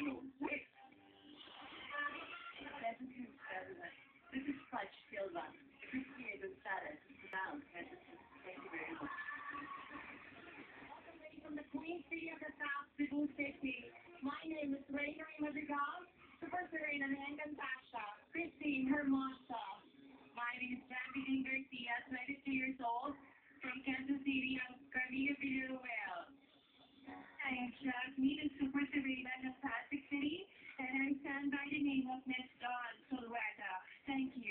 This is Fudge Silva, Christy Gonzalez, Brown, Thank you very much. From the Queen City of the South, Cebu City. My name is Rainer Madrigal, Super Serena Encantasha, Christine Hermosa. My name is Jacqueline Garcia, 22 years old, from Kansas City, and Carmina Villaruel. I am Jasmine, Super Serena, Pasig City, and I stand by the name of Miss Dawn Solweta. Thank you.